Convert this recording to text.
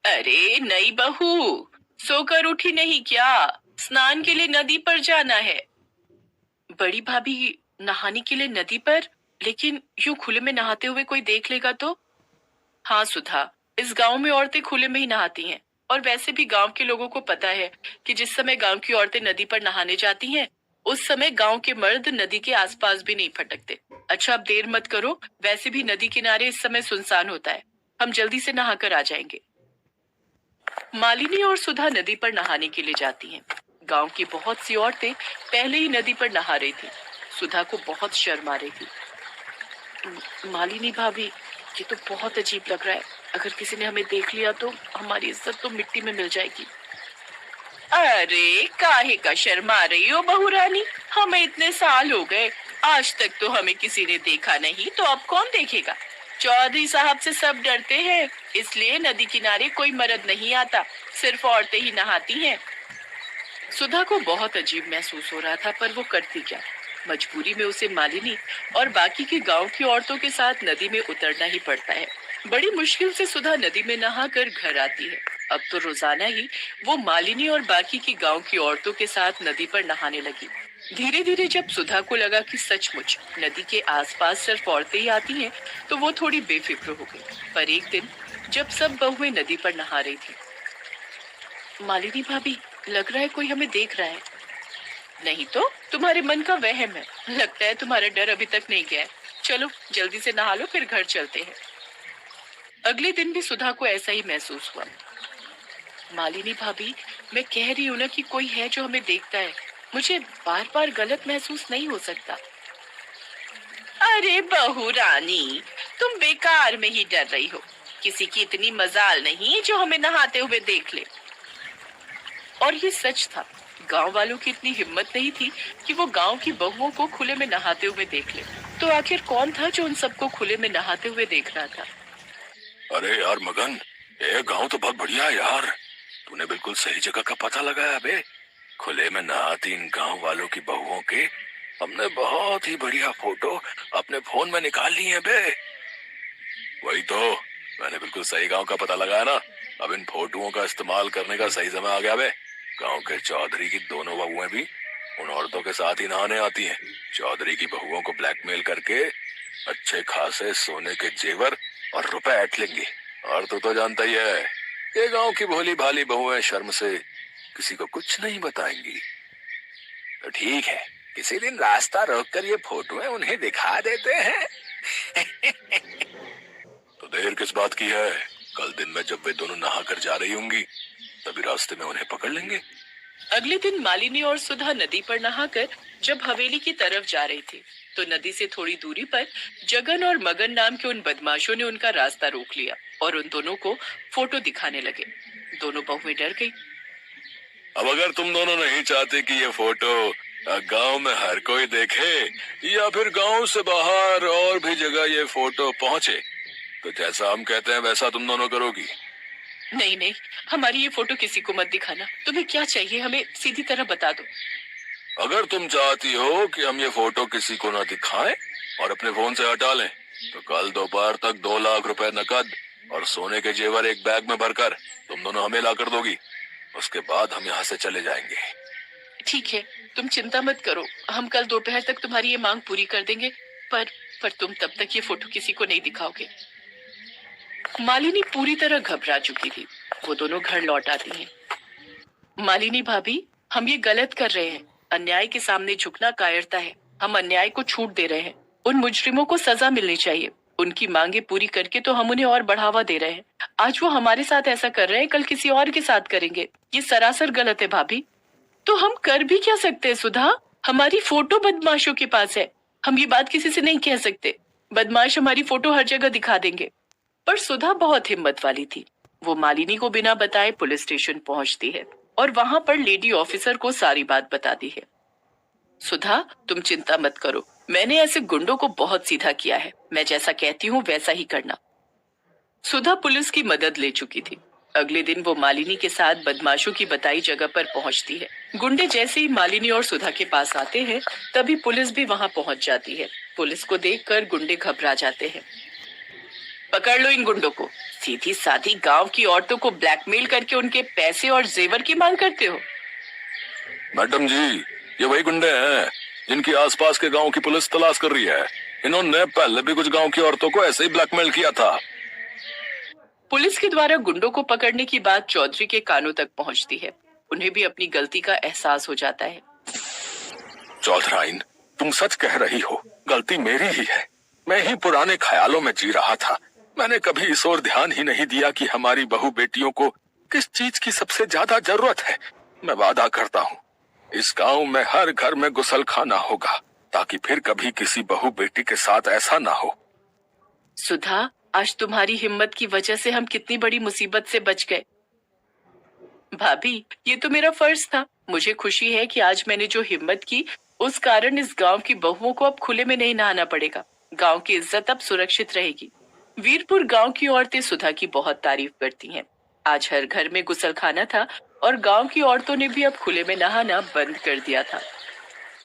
अरे नई बहू, सोकर उठी नहीं क्या? स्नान के लिए नदी पर जाना है। बड़ी भाभी, नहाने के लिए नदी पर? लेकिन यूं खुले में नहाते हुए कोई देख लेगा तो? हाँ सुधा, इस गांव में औरतें खुले में ही नहाती हैं। और वैसे भी गांव के लोगों को पता है कि जिस समय गांव की औरतें नदी पर नहाने जाती हैं, उस समय गांव के मर्द नदी के आसपास भी नहीं फटकते। अच्छा, अब देर मत करो, वैसे भी नदी किनारे इस समय सुनसान होता है। हम जल्दी से नहाकर आ जाएंगे। मालिनी और सुधा नदी पर नहाने के लिए जाती हैं। गांव की बहुत सी औरतें पहले ही नदी पर नहा रही थी। सुधा को बहुत शर्म आ रही थी। मालिनी भाभी, ये तो बहुत अजीब लग रहा है। अगर किसी ने हमें देख लिया तो हमारी इज्जत तो मिट्टी में मिल जाएगी। अरे काहे का शर्मा रही हो बहू रानी? हमें इतने साल हो गए, आज तक तो हमें किसी ने देखा नहीं, तो अब कौन देखेगा? चौधरी साहब से सब डरते हैं, इसलिए नदी किनारे कोई मर्द नहीं आता, सिर्फ औरतें ही नहाती हैं। सुधा को बहुत अजीब महसूस हो रहा था, पर वो करती क्या? मजबूरी में उसे मालिनी और बाकी के गांव की औरतों के साथ नदी में उतरना ही पड़ता है। बड़ी मुश्किल से सुधा नदी में नहाकर घर आती है। अब तो रोजाना ही वो मालिनी और बाकी की गांव की औरतों के साथ नदी पर नहाने लगी। धीरे धीरे जब सुधा को लगा कि सचमुच नदी के आसपास सिर्फ औरतें ही आती हैं, तो वो थोड़ी बेफिक्र हो गई। पर एक दिन जब सब बहुएं नदी पर नहा रही थी, मालिनी भाभी, लग रहा है कोई हमें देख रहा है। नहीं तो तुम्हारे मन का वहम है। लगता है तुम्हारा डर अभी तक नहीं गया है। चलो जल्दी से नहा लो, फिर घर चलते हैं। अगले दिन भी सुधा को ऐसा ही महसूस हुआ। मालिनी भाभी, मैं कह रही हूँ ना कि कोई है जो हमें देखता है। मुझे बार बार गलत महसूस नहीं हो सकता। अरे बहू रानी, तुम बेकार में ही डर रही हो। किसी की इतनी मजाल नहीं जो हमें नहाते हुए देख ले। और ये सच था। गांव वालों की इतनी हिम्मत नहीं थी कि वो गांव की बहुओं को खुले में नहाते हुए देख ले। तो आखिर कौन था जो उन सबको खुले में नहाते हुए देख रहा था? अरे यार मगन, ये गांव तो बहुत बढ़िया है यार। तूने बिल्कुल सही जगह का पता लगाया बे। खुले में नहाती इन गांव वालों की बहुओं के हमने बहुत ही बढ़िया फोटो अपने फोन में निकाल ली है बे। वही तो, मैंने बिल्कुल सही गांव का पता लगाया ना। अब इन फोटोओं का इस्तेमाल करने का सही समय आ गया बे। गांव के चौधरी की दोनों बहुएं भी उन औरतों के साथ ही नहाने आती हैं। चौधरी की बहुओं को ब्लैकमेल करके अच्छे खासे सोने के जेवर और रुपए ऐंठ लेंगे। और तू तो जानता ही है, ये गांव की भोली भाली बहुएं शर्म से किसी को कुछ नहीं बताएंगी। तो ठीक है, किसी दिन रास्ता रोककर ये फोटोएं उन्हें दिखा देते हैं। तो देर किस बात की है? कल दिन में जब वे दोनों नहा कर जा रही होंगी, तभी रास्ते में उन्हें पकड़ लेंगे। अगले दिन मालिनी और सुधा नदी पर नहाकर जब हवेली की तरफ जा रही थी, तो नदी से थोड़ी दूरी पर जगन और मगन नाम के उन बदमाशों ने उनका रास्ता रोक लिया और उन दोनों को फोटो दिखाने लगे। दोनों बहुएं डर गई। अब अगर तुम दोनों नहीं चाहते कि ये फोटो गांव में हर कोई देखे, या फिर गांव से बाहर और भी जगह ये फोटो पहुंचे, तो जैसा हम कहते हैं वैसा तुम दोनों करोगी। नहीं नहीं, हमारी ये फोटो किसी को मत दिखाना। तुम्हें क्या चाहिए, हमें सीधी तरह बता दो। अगर तुम चाहती हो कि हम ये फोटो किसी को न दिखाएं और अपने फोन से हटा लें, तो कल दोपहर तक 2 लाख रुपए नकद और सोने के जेवर एक बैग में भरकर तुम दोनों हमें ला कर दोगी। उसके बाद हम यहाँ से चले जाएंगे। ठीक है, तुम चिंता मत करो, हम कल दोपहर तक तुम्हारी ये मांग पूरी कर देंगे। पर तुम तब तक ये फोटो किसी को नहीं दिखाओगे। मालिनी पूरी तरह घबरा चुकी थी। वो दोनों घर लौट आती हैं। मालिनी भाभी, हम ये गलत कर रहे हैं। अन्याय के सामने झुकना कायरता है। हम अन्याय को छूट दे रहे हैं। उन मुजरिमों को सजा मिलनी चाहिए। उनकी मांगे पूरी करके तो हम उन्हें और बढ़ावा दे रहे हैं। आज वो हमारे साथ ऐसा कर रहे हैं, कल किसी और के साथ करेंगे। ये सरासर गलत है भाभी। तो हम कर भी क्या सकते हैं सुधा? हमारी फोटो बदमाशों के पास है। हम ये बात किसी से नहीं कह सकते। बदमाश हमारी फोटो हर जगह दिखा देंगे। पर सुधा बहुत हिम्मत वाली थी। वो मालिनी को बिना बताए पुलिस स्टेशन पहुंचती है और वहां पर लेडी ऑफिसर को सारी बात बताती है। सुधा, तुम चिंता मत करो, मैंने ऐसे गुंडों को बहुत सीधा किया है। मैं जैसा कहती हूँ वैसा ही करना। सुधा पुलिस की मदद ले चुकी थी। अगले दिन वो मालिनी के साथ बदमाशों की बताई जगह पर पहुंचती है। गुंडे जैसे ही मालिनी और सुधा के पास आते हैं, तभी पुलिस भी वहां पहुंच जाती है। पुलिस को देखकर गुंडे घबरा जाते हैं। पकड़ लो इन गुंडों को। सीधी साधी गांव की औरतों को ब्लैकमेल करके उनके पैसे और जेवर की मांग करते हो। मैडम जी, ये वही गुंडे हैं जिनकी आसपास के गांव की पुलिस तलाश कर रही है। इन्होंने पहले भी कुछ गांव की औरतों को ऐसे ही ब्लैकमेल किया था। पुलिस के द्वारा गुंडों को पकड़ने की बात चौधरी के कानों तक पहुंचती है। उन्हें भी अपनी गलती का एहसास हो जाता है। चौधराइन, तुम सच कह रही हो, गलती मेरी ही है। मैं ही पुराने ख्यालों में जी रहा था। मैंने कभी इस ओर ध्यान ही नहीं दिया कि हमारी बहू बेटियों को किस चीज की सबसे ज्यादा जरूरत है। मैं वादा करता हूँ, इस गांव में हर घर में गुसलखाना होगा, ताकि फिर कभी किसी बहू बेटी के साथ ऐसा ना हो। सुधा, आज तुम्हारी हिम्मत की वजह से हम कितनी बड़ी मुसीबत से बच गए। भाभी, ये तो मेरा फर्ज था। मुझे खुशी है कि आज मैंने जो हिम्मत की, उस कारण इस गांव की बहुओं को अब खुले में नहीं नहाना पड़ेगा। गांव की इज्जत अब सुरक्षित रहेगी। वीरपुर गांव की औरतें सुधा की बहुत तारीफ करती हैं। आज हर घर में गुसलखाना था और गांव की औरतों ने भी अब खुले में नहाना बंद कर दिया था।